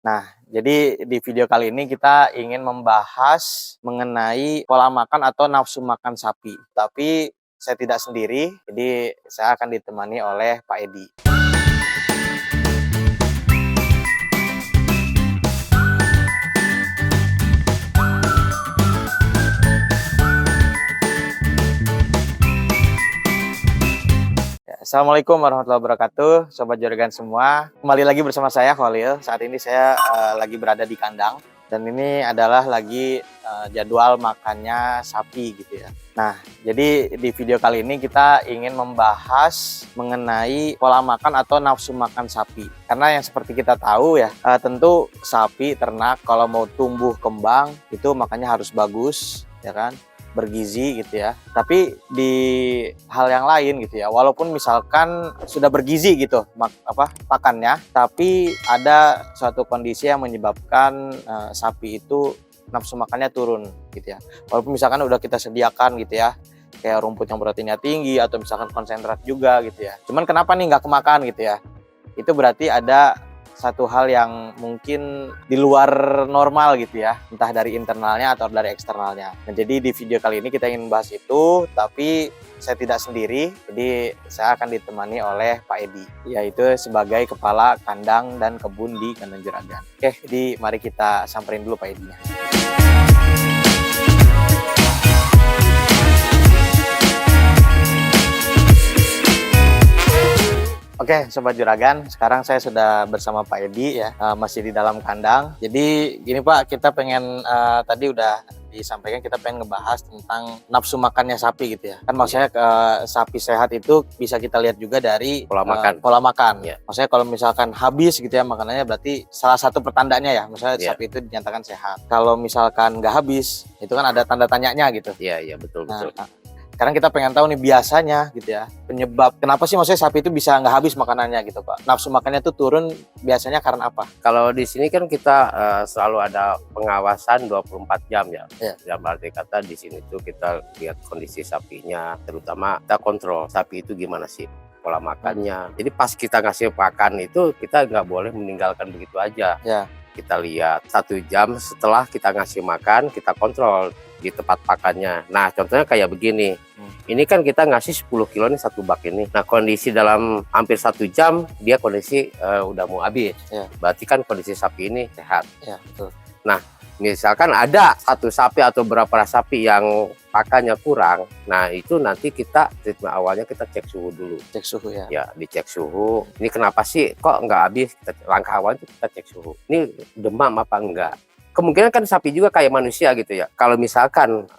Nah, jadi di video kali ini kita ingin membahas mengenai pola makan atau nafsu makan sapi. Tapi saya tidak sendiri, jadi saya akan ditemani oleh Pak Edi. Assalamualaikum warahmatullahi wabarakatuh, Sobat Juragan semua. Kembali lagi bersama saya, Khalil. Saat ini saya lagi berada di kandang. Dan ini adalah lagi jadwal makannya sapi gitu ya. Nah, jadi di video kali ini kita ingin membahas mengenai pola makan atau nafsu makan sapi. Karena yang seperti kita tahu ya, tentu sapi ternak kalau mau tumbuh kembang itu makannya harus bagus, ya kan? Bergizi gitu ya. Tapi di hal yang lain gitu ya, walaupun misalkan sudah bergizi gitu pakannya, tapi ada suatu kondisi yang menyebabkan sapi itu nafsu makannya turun gitu ya. Walaupun misalkan udah kita sediakan gitu ya, kayak rumput yang proteinnya tinggi atau misalkan konsentrat juga gitu ya. Cuman kenapa nih nggak kemakan gitu ya? Itu berarti ada satu hal yang mungkin di luar normal gitu ya, entah dari internalnya atau dari eksternalnya. Nah, jadi di video kali ini kita ingin bahas itu, tapi saya tidak sendiri, jadi saya akan ditemani oleh Pak Edi, yaitu sebagai kepala kandang dan kebun di kandang Juragan. Oke, jadi mari kita samperin dulu Pak Edinya. Oke, Sobat Juragan, sekarang saya sudah bersama Pak Edi ya, masih di dalam kandang. Jadi gini Pak, kita pengen tadi udah disampaikan kita pengen ngebahas tentang nafsu makannya sapi gitu ya. Kan maksudnya sapi sehat itu bisa kita lihat juga dari pola makan. Pola makan. Ya. Maksudnya kalau misalkan habis gitu ya makanannya, berarti salah satu pertandanya ya, misalnya sapi itu dinyatakan sehat. Kalau misalkan nggak habis, itu kan ada tanda tanyanya gitu. Iya, betul. Sekarang kita pengen tahu nih biasanya gitu ya, penyebab kenapa sih maksudnya sapi itu bisa nggak habis makanannya gitu Pak? Nafsu makannya tuh turun biasanya karena apa? Kalau di sini kan kita selalu ada pengawasan 24 jam ya. Dalam arti kata di sini tuh kita lihat kondisi sapinya, terutama kita kontrol sapi itu gimana sih pola makannya. Jadi pas kita ngasih pakan itu kita nggak boleh meninggalkan begitu aja. Ya. Kita lihat 1 jam setelah kita ngasih makan, kita kontrol di tempat pakannya. Nah, contohnya kayak begini. Ini kan kita ngasih 10 kilo nih satu bak ini. Nah, kondisi dalam hampir 1 jam dia kondisi udah mau habis. Ya. Berarti kan kondisi sapi ini sehat. Ya, betul. Nah, misalkan ada satu sapi atau beberapa sapi yang pakannya kurang, nah itu nanti kita treatment awalnya kita cek suhu dulu. Cek suhu ya. Ya, dicek suhu. Ini kenapa sih kok nggak habis? Langkah awal itu kita cek suhu. Ini demam apa enggak? Kemungkinan kan sapi juga kayak manusia gitu ya. Kalau misalkan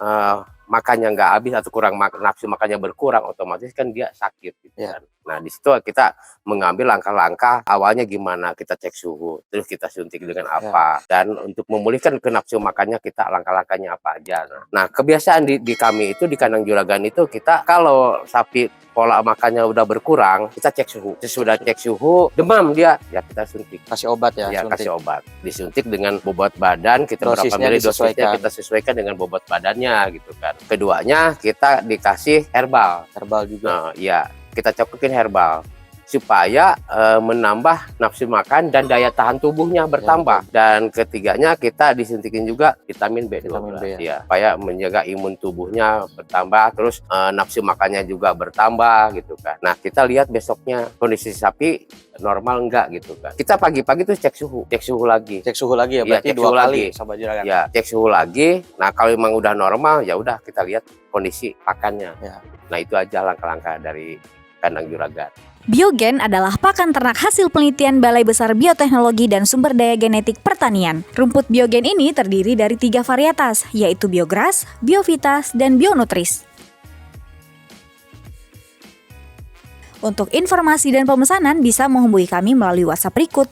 makannya nggak habis atau kurang nafsu makannya berkurang, otomatis kan dia sakit gitu kan. Nah, di situ kita mengambil langkah-langkah awalnya gimana, kita cek suhu, terus kita suntik dengan apa, dan untuk memulihkan ke nafsu makannya kita langkah-langkahnya apa aja. Nah, kebiasaan di kami itu di kandang Juragan itu kita kalau sapi pola makannya udah berkurang, kita cek suhu. Sesudah cek suhu, demam dia, ya kita suntik. Kasih obat ya, suntik. Kasih obat. Disuntik dengan bobot badan, kita berapa mili dosisnya kita sesuaikan dengan bobot badannya gitu kan. Keduanya kita dikasih herbal. Herbal juga. Iya, kita cokokin herbal supaya menambah nafsu makan dan daya tahan tubuhnya bertambah. Dan ketiganya kita disuntikin juga vitamin B12 ya, supaya menjaga imun tubuhnya bertambah, terus nafsu makannya juga bertambah gitu kan. Nah, kita lihat besoknya kondisi sapi normal enggak gitu kan. Kita pagi-pagi tuh cek suhu lagi ya, berarti ya, 2 kali Sobat Juragan. Ya, cek suhu lagi. Nah, kalau memang udah normal ya udah kita lihat kondisi pakannya. Nah, itu aja langkah-langkah dari kandang Juragan. Biogen adalah pakan ternak hasil penelitian Balai Besar Bioteknologi dan Sumber Daya Genetik Pertanian. Rumput biogen ini terdiri dari 3 varietas, yaitu Biogras, Biovitas, dan Bionutris. Untuk informasi dan pemesanan bisa menghubungi kami melalui WhatsApp berikut.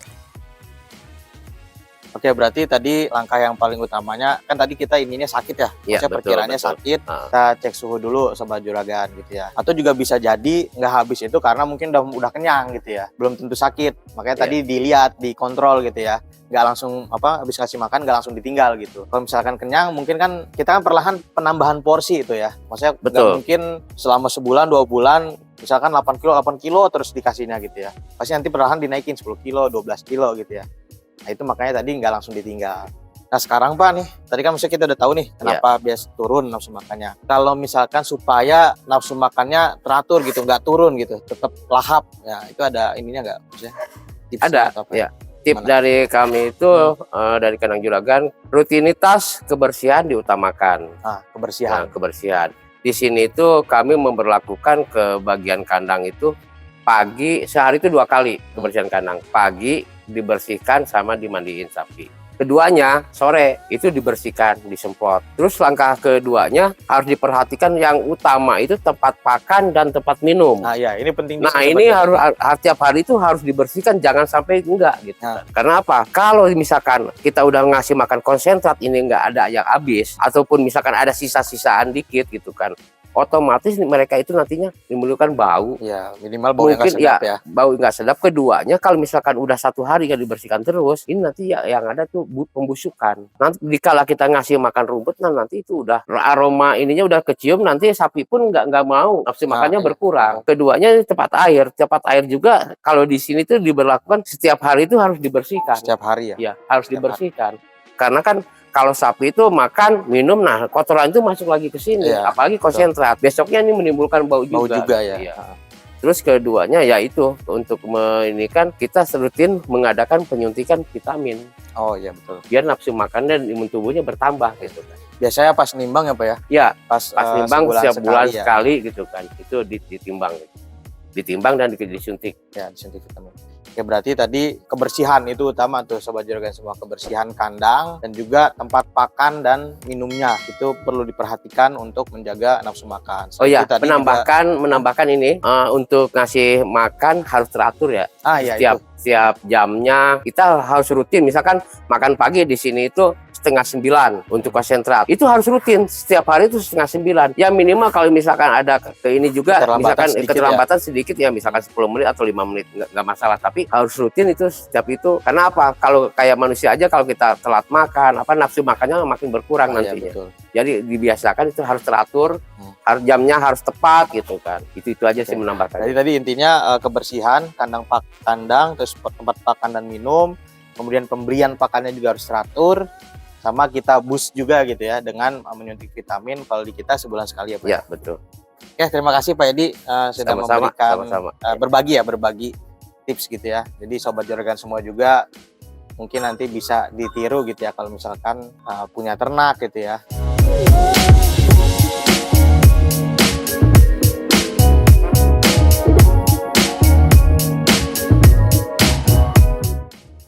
Oke, berarti tadi langkah yang paling utamanya kan tadi kita ininya sakit ya, maksudnya perkiraannya sakit, kita cek suhu dulu Sobat Juragan gitu ya. Atau juga bisa jadi nggak habis itu karena mungkin udah kenyang gitu ya, belum tentu sakit. Makanya tadi dilihat, dikontrol gitu ya, nggak langsung habis kasih makan nggak langsung ditinggal gitu. Kalau misalkan kenyang, mungkin kan kita kan perlahan penambahan porsi itu ya, maksudnya nggak mungkin selama sebulan 2 bulan misalkan 8 kilo terus dikasihnya gitu ya. Pasti nanti perlahan dinaikin 10 kilo, 12 kilo gitu ya. Nah itu makanya tadi nggak langsung ditinggal. Nah sekarang Pak nih, tadi kan misalnya kita udah tahu nih kenapa biasa turun nafsu makannya. Kalau misalkan supaya nafsu makannya teratur gitu, nggak turun gitu, tetap lahap, ya itu ada ininya nggak? Maksudnya tipsnya Ada, atau apa ya. Tip Gimana? dari kami itu dari Kandang Juragan, rutinitas kebersihan diutamakan. Ah, kebersihan. Nah, kebersihan. Di sini itu kami memberlakukan ke bagian kandang itu pagi, sehari itu 2 kali kebersihan kandang. Pagi dibersihkan sama dimandiin sapi. Keduanya sore itu dibersihkan, disemprot. Terus langkah keduanya harus diperhatikan yang utama itu tempat pakan dan tempat minum. Nah ya ini penting. Nah ini harus tiap hari itu harus dibersihkan, jangan sampai enggak gitu. Nah. Karena apa? Kalau misalkan kita udah ngasih makan konsentrat ini enggak ada yang habis, ataupun misalkan ada sisa-sisaan dikit gitu kan, otomatis mereka itu nantinya menimbulkan bau. Ya minimal bau yang Mungkin nggak sedap ya. bau nggak sedap. Keduanya kalau misalkan udah 1 hari nggak dibersihkan terus, ini nanti ya yang ada tuh pembusukan. Nanti dikala kita ngasih makan rumput, nah nanti itu udah aroma ininya udah kecium, nanti sapi pun nggak mau, nafsu makannya iya. berkurang. Keduanya tempat air juga kalau di sini tuh diberlakukan setiap hari itu harus dibersihkan. Setiap hari ya. Ya harus dibersihkan. Karena kan kalau sapi itu makan, minum, nah kotoran itu masuk lagi ke sini, Iya, apalagi konsentrat. Besoknya ini menimbulkan bau juga. Bau juga ya. Iya. Terus keduanya yaitu untuk ini kan kita rutin mengadakan penyuntikan vitamin Oh iya betul. biar nafsu makan dan imun tubuhnya bertambah gitu kan. Biasanya pas nimbang ya Pak ya. Ya, Pas nimbang sebulan setiap bulan sekali ya. sekali gitu kan. Itu ditimbang dan disuntik. Ya disuntik vitamin. Oke berarti tadi kebersihan itu utama tuh Sobat Juragan semua, kebersihan kandang dan juga tempat pakan dan minumnya itu perlu diperhatikan untuk menjaga nafsu makan. Oh ya, Itu tadi menambahkan ini untuk ngasih makan harus teratur ya. juga, ya Setiap jamnya kita harus rutin. Misalkan makan pagi di sini itu 8:30 untuk konsentrat. Itu harus rutin setiap hari itu 8:30. Ya minimal kalau misalkan ada ke ini juga keterlambatan sedikit ya misalkan 10 menit atau 5 menit nggak masalah, tapi harus rutin itu setiap itu. Karena apa? Kalau kayak manusia aja kalau kita telat makan, nafsu makannya makin berkurang nantinya. Ya, betul. Jadi dibiasakan itu harus teratur, harus jamnya harus tepat gitu kan. Itu aja sih menambahkan. Jadi tadi intinya kebersihan kandang, terus tempat pakan dan minum, kemudian pemberian pakannya juga harus teratur, sama kita boost juga gitu ya dengan menyuntik vitamin kalau di kita sebulan sekali ya Pak. Ya betul. Oke terima kasih Pak Edi sudah memberikan berbagi tips gitu ya. Jadi Sobat Juragan semua juga mungkin nanti bisa ditiru gitu ya kalau misalkan punya ternak gitu ya.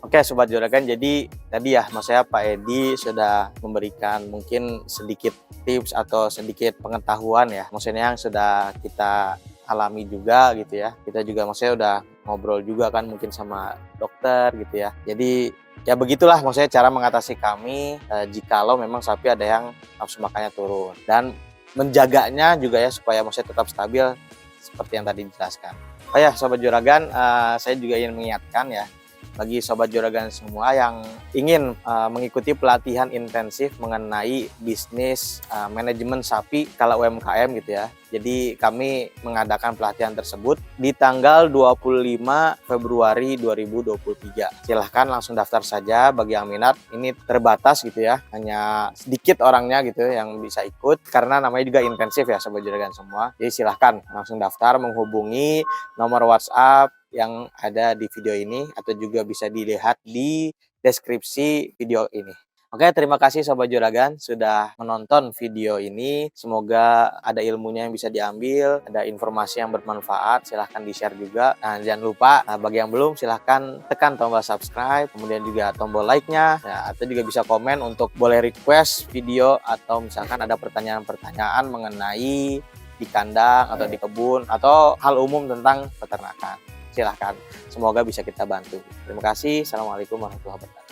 Oke Sobat Juragan, jadi tadi ya Mas saya Pak Edi sudah memberikan mungkin sedikit tips atau sedikit pengetahuan ya, maksudnya yang sudah kita alami juga gitu ya. Kita juga maksudnya udah ngobrol juga kan mungkin sama dokter gitu ya. Jadi ya begitulah maksudnya cara mengatasi kami jikalau memang sapi ada yang nafsu makannya turun, dan menjaganya juga ya supaya maksudnya tetap stabil seperti yang tadi dijelaskan. Oh ya Sobat Juragan, saya juga ingin mengingatkan ya bagi Sobat Juragan semua yang ingin mengikuti pelatihan intensif mengenai bisnis manajemen sapi skala UMKM gitu ya. Jadi kami mengadakan pelatihan tersebut di tanggal 25 Februari 2023. Silahkan langsung daftar saja bagi yang minat. Ini terbatas gitu ya, hanya sedikit orangnya gitu yang bisa ikut karena namanya juga intensif ya Sobat Juragan semua. Jadi silahkan langsung daftar, menghubungi nomor WhatsApp yang ada di video ini atau juga bisa dilihat di deskripsi video ini. Oke, terima kasih Sobat Juragan sudah menonton video ini. Semoga ada ilmunya yang bisa diambil, ada informasi yang bermanfaat. Silahkan di-share juga. Nah, jangan lupa bagi yang belum silahkan tekan tombol subscribe, kemudian juga tombol like-nya, ya, atau juga bisa komen untuk boleh request video atau misalkan ada pertanyaan-pertanyaan mengenai di kandang atau di kebun atau hal umum tentang peternakan. Silahkan, semoga bisa kita bantu. Terima kasih. Assalamualaikum warahmatullahi wabarakatuh.